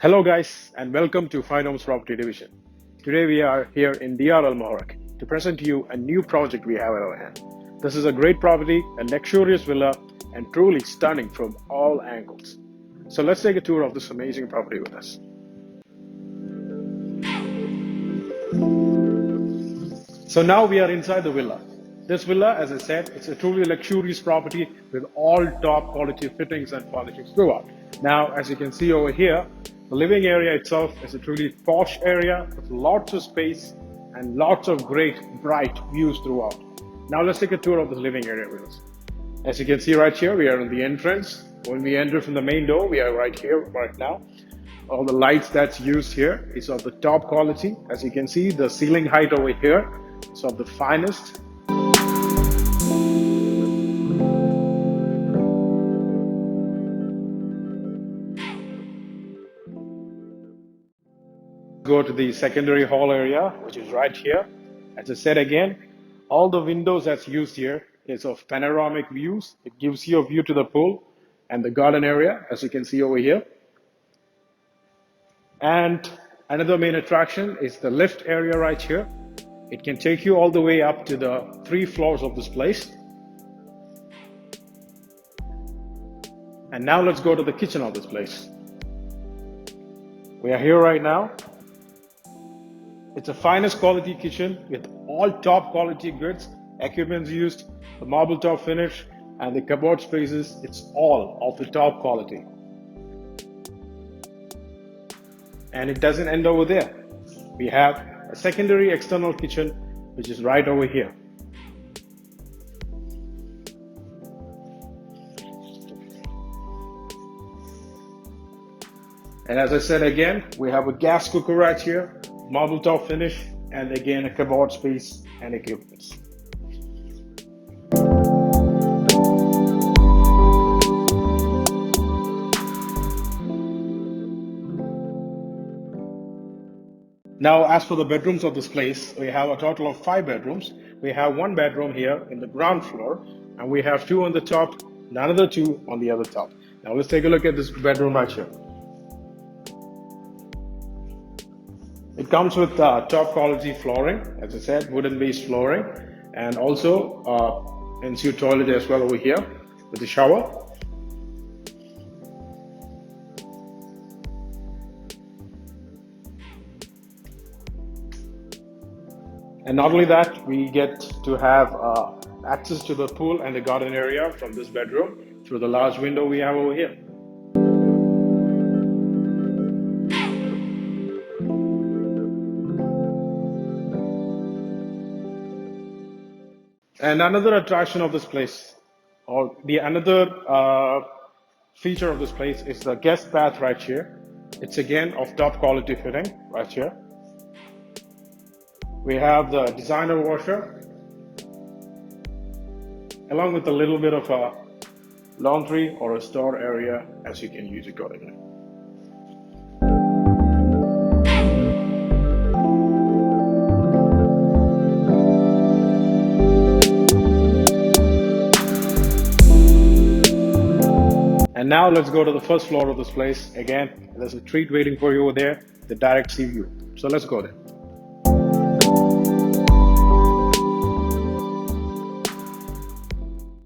Hello guys and welcome to Fine Homes Property Division. Today we are here in Diyar Al Muharraq to present to you a new project we have at our hand. This is a great property, a luxurious villa and truly stunning from all angles. So let's take a tour of this amazing property with us. So now we are inside the villa. This villa, as I said, it's a truly luxurious property with all top quality fittings and furnishings throughout. Now, as you can see over here, the living area itself is a truly posh area with lots of space and lots of great bright views throughout. Now let's take a tour of this living area with us. As you can see right here, we are in the entrance. When we enter from the main door, we are right here right now. All the lights that's used here is of the top quality. As you can see, the ceiling height over here is of the finest. Go to the secondary hall area, which is right here. As I said again, all the windows that's used here is of panoramic views. It gives you a view to the pool and the garden area, as you can see over here. And another main attraction is the lift area right here. It can take you all the way up to the 3 floors of this place. And now let's go to the kitchen of this place. We are here right now. It's a finest quality kitchen with all top quality goods, equipments used, the marble top finish, and the cupboard spaces. It's all of the top quality. And it doesn't end over there. We have a secondary external kitchen, which is right over here. And as I said again, we have a gas cooker right here, marble top finish, and again a cupboard space and equipments. Now, as for the bedrooms of this place, we have a total of 5 bedrooms. We have 1 bedroom here in the ground floor, and we have 2 on the top, and another 2 on the other top. Now, let's take a look at this bedroom right here. It comes with top quality flooring, as I said, wooden based flooring, and also ensuite toilet as well over here with the shower. And not only that, we get to have access to the pool and the garden area from this bedroom through the large window we have over here. And another attraction of this place, or the another feature of this place, is the guest bath right here. It's again of top quality fitting right here. We have the designer washer, along with a little bit of a laundry or a store area, as you can use accordingly. And now let's go to the first floor of this place. Again, there's a treat waiting for you over there, the direct sea view. So let's go there.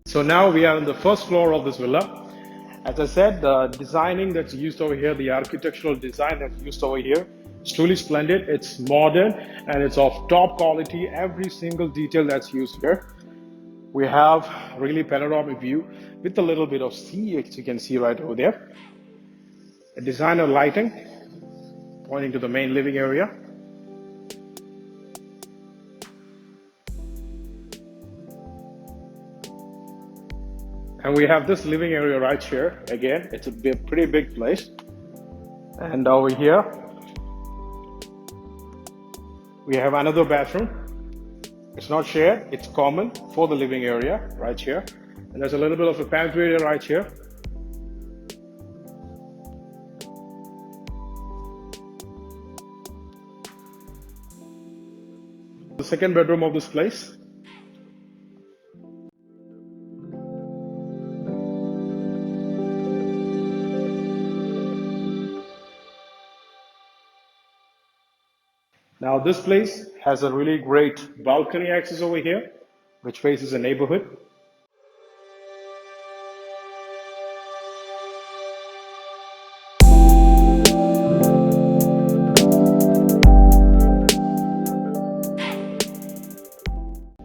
So now we are on the first floor of this villa. As I said, the designing that's used over here, the architectural design that's used over here, is truly splendid. It's modern and it's of top quality. Every single detail that's used here. We have really panoramic view with a little bit of sea, as you can see right over there. A designer lighting pointing to the main living area. And we have this living area right here. Again, it's a pretty big place. And over here, we have another bathroom. It's not shared, it's common for the living area right here. And there's a little bit of a pantry area right here. The second bedroom of this place. Now this place has a really great balcony access over here, which faces a neighborhood.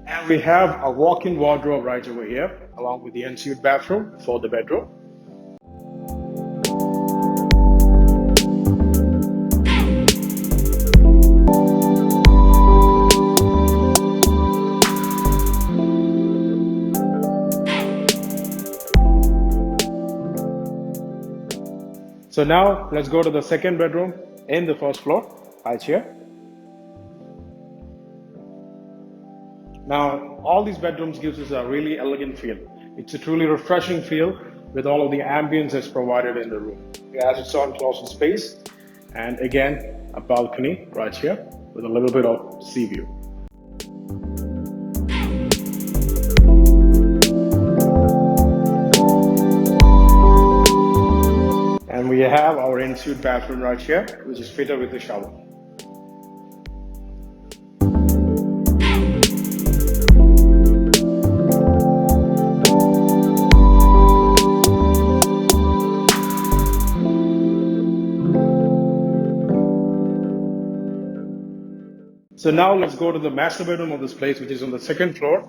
And we have a walk-in wardrobe right over here, along with the ensuite bathroom for the bedroom. So now let's go to the second bedroom in the first floor, right here. Now, all these bedrooms gives us a really elegant feel. It's a truly refreshing feel with all of the ambience that's provided in the room. It has its own closet space, and again, a balcony right here with a little bit of sea view. And we have our ensuite bathroom right here, which is fitted with a shower. So now let's go to the master bedroom of this place, which is on the second floor.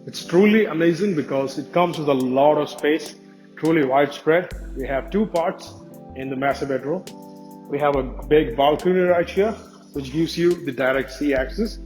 It's truly amazing because it comes with a lot of space, truly widespread. We have two parts in the master bedroom. We have a big balcony right here, which gives you the direct sea access.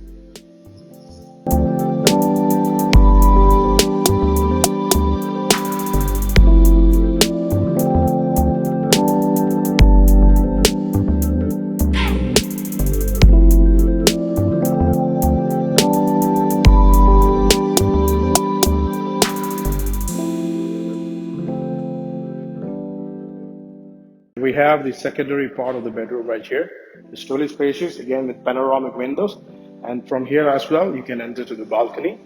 We have the secondary part of the bedroom right here. It's truly spacious, again with panoramic windows. And from here as well, you can enter to the balcony.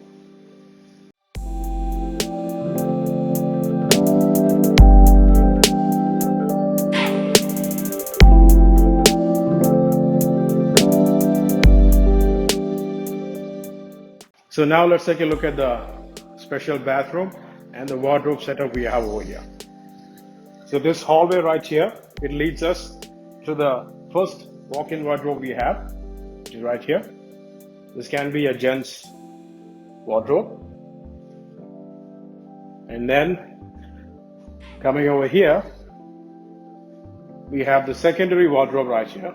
So now let's take a look at the special bathroom and the wardrobe setup we have over here. So this hallway right here, it leads us to the first walk-in wardrobe we have, which is right here. This can be a gents wardrobe. And then coming over here, we have the secondary wardrobe right here.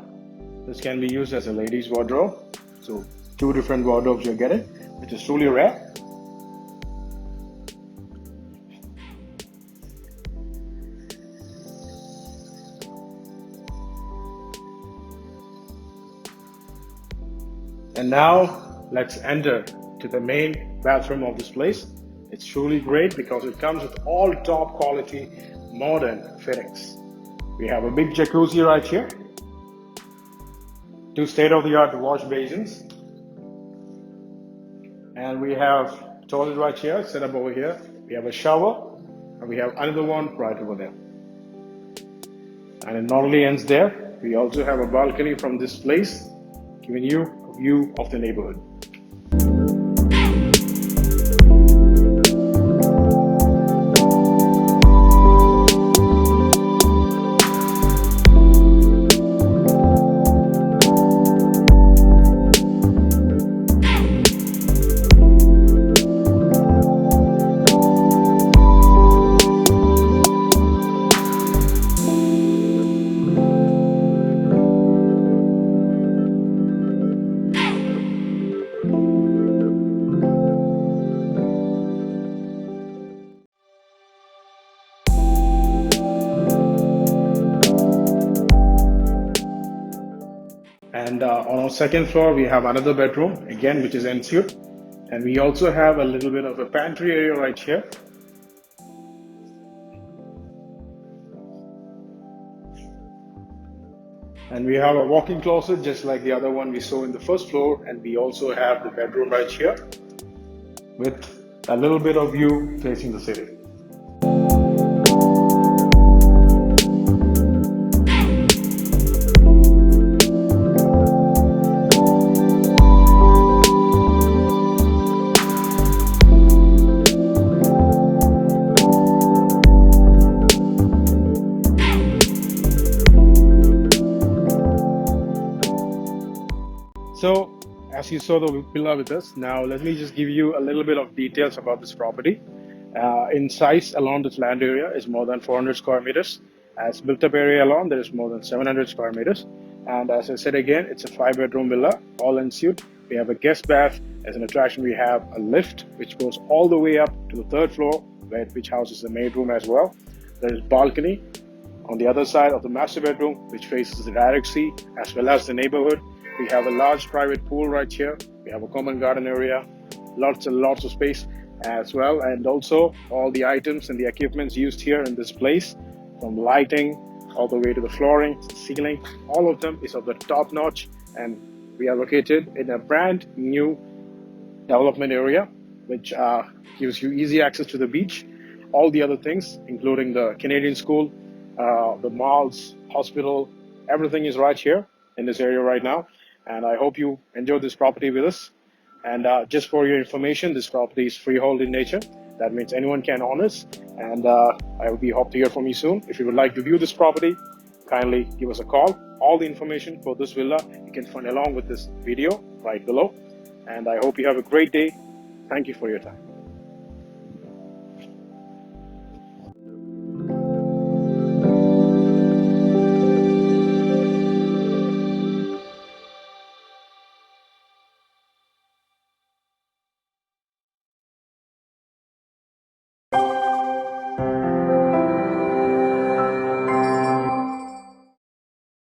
This can be used as a ladies wardrobe. So two different wardrobes you're getting, which is truly rare. And now let's enter to the main bathroom of this place. It's truly great because it comes with all top quality modern fittings. We have a big jacuzzi right here, two state-of-the-art wash basins, and we have toilet right here set up over here. We have a shower, and we have another one right over there. And it not only ends there, we also have a balcony from this place, giving you a view of the neighborhood. And on our second floor, we have another bedroom, again, which is ensuite. And we also have a little bit of a pantry area right here. And we have a walk-in closet, just like the other one we saw in the first floor. And we also have the bedroom right here with a little bit of view facing the city. as you saw the villa with us, now let me just give you a little bit of details about this property. In size along this land area is more than 400 square meters. As built up area alone, there is more than 700 square meters. And as I said again, it's a 5-bedroom villa, all en suite. We have a guest bath. As an attraction, we have a lift which goes all the way up to the 3rd floor, which houses the maid room as well. There is balcony on the other side of the master bedroom, which faces the direct sea as well as the neighborhood. We have a large private pool right here. We have a common garden area, lots and lots of space as well. And also all the items and the equipments used here in this place, from lighting all the way to the flooring, ceiling, all of them is of the top notch. And we are located in a brand new development area, which gives you easy access to the beach. All the other things, including the Canadian school, the malls, hospital, everything is right here in this area right now. And I hope you enjoy this property with us. And just for your information, this property is freehold in nature. That means anyone can own it. And I will hope to hear from you soon. If you would like to view this property, kindly give us a call. All the information for this villa you can find along with this video right below. And I hope you have a great day. Thank you for your time.